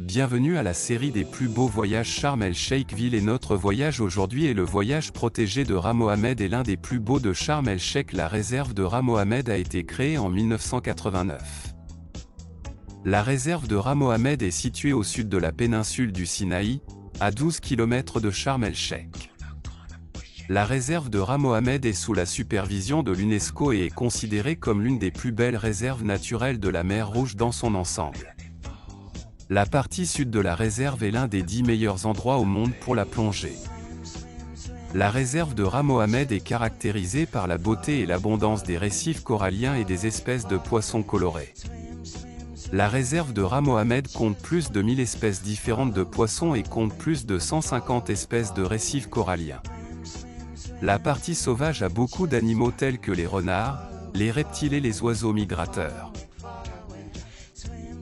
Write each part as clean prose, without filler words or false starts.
Bienvenue à la série des plus beaux voyages Sharm el-Sheikh ville et notre voyage aujourd'hui est le voyage protégé de Ras Mohammed et l'un des plus beaux de Sharm el-Sheikh. La réserve de Ras Mohammed a été créée en 1989. La réserve de Ras Mohammed est située au sud de la péninsule du Sinaï, à 12 km de Sharm el-Sheikh. La réserve de Ras Mohammed est sous la supervision de l'UNESCO et est considérée comme l'une des plus belles réserves naturelles de la mer Rouge dans son ensemble. La partie sud de la réserve est l'un des 10 meilleurs endroits au monde pour la plongée. La réserve de Ras Mohammed est caractérisée par la beauté et l'abondance des récifs coralliens et des espèces de poissons colorés. La réserve de Ras Mohammed compte plus de 1000 espèces différentes de poissons et compte plus de 150 espèces de récifs coralliens. La partie sauvage a beaucoup d'animaux tels que les renards, les reptiles et les oiseaux migrateurs.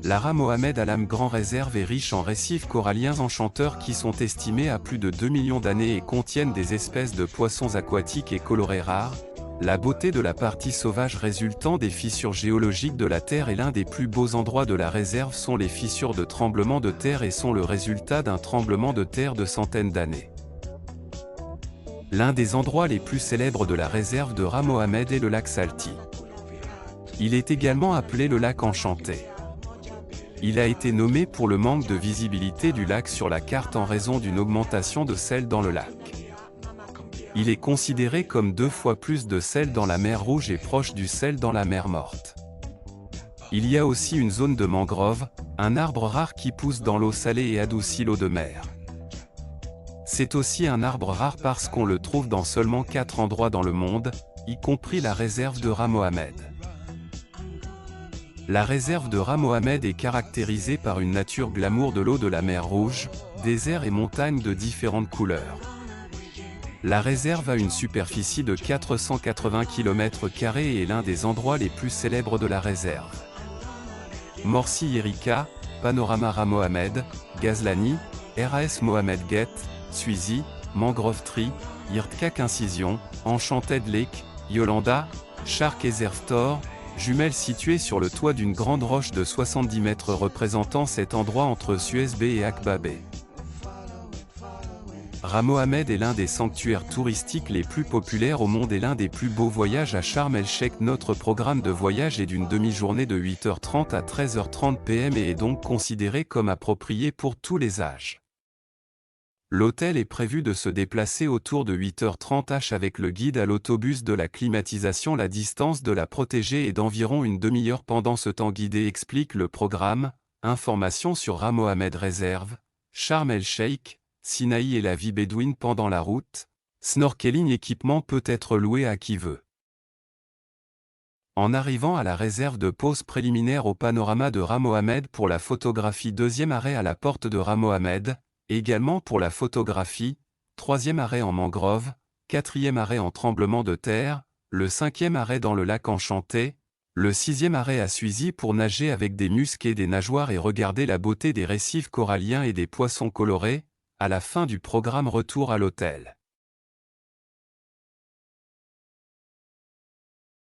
La Ras Mohammed Alam Grand Réserve est riche en récifs coralliens enchanteurs qui sont estimés à plus de 2 millions d'années et contiennent des espèces de poissons aquatiques et colorés rares. La beauté de la partie sauvage résultant des fissures géologiques de la Terre est l'un des plus beaux endroits de la réserve sont les fissures de tremblements de terre et sont le résultat d'un tremblement de terre de centaines d'années. L'un des endroits les plus célèbres de la réserve de Ras Mohammed est le lac Salti. Il est également appelé le lac Enchanté. Il a été nommé pour le manque de visibilité du lac sur la carte en raison d'une augmentation de sel dans le lac. Il est considéré comme 2 fois plus de sel dans la mer Rouge et proche du sel dans la mer Morte. Il y a aussi une zone de mangrove, un arbre rare qui pousse dans l'eau salée et adoucit l'eau de mer. C'est aussi un arbre rare parce qu'on le trouve dans seulement 4 endroits dans le monde, y compris la réserve de Ras Mohammed. La réserve de Ras Mohammed est caractérisée par une nature glamour de l'eau de la mer Rouge, déserts et montagnes de différentes couleurs. La réserve a une superficie de 480 km² et est l'un des endroits les plus célèbres de la réserve. Morsi Yerika, Panorama Ras Mohammed, Gazlani, RAS Mohammed Gate, Suizi, Mangrove Tree, Yirtkak Incision, Enchanted Lake, Yolanda, Shark Ezerftor, jumelles situées sur le toit d'une grande roche de 70 mètres représentant cet endroit entre Suez Bay et Aqaba Bay. Ras Mohammed est l'un des sanctuaires touristiques les plus populaires au monde et l'un des plus beaux voyages à Sharm el-Sheikh. Notre programme de voyage est d'une demi-journée de 8h30 à 13h30 p.m. et est donc considéré comme approprié pour tous les âges. L'hôtel est prévu de se déplacer autour de 8h30 h avec le guide à l'autobus de la climatisation. La distance de la protégée est d'environ une demi-heure pendant ce temps guidé explique le programme. Informations sur Ras Mohammed Réserve, Sharm el-Sheikh, Sinaï et la vie bédouine pendant la route. Snorkeling équipement peut être loué à qui veut. En arrivant à la réserve de pause préliminaire au panorama de Ras Mohammed pour la photographie. 2e arrêt à la porte de Ras Mohammed. Également pour la photographie, 3e arrêt en mangrove, 4e arrêt en tremblement de terre, le 5e arrêt dans le lac Enchanté, le 6e arrêt à Suizi pour nager avec des musques et des nageoires et regarder la beauté des récifs coralliens et des poissons colorés. À la fin du programme, retour à l'hôtel.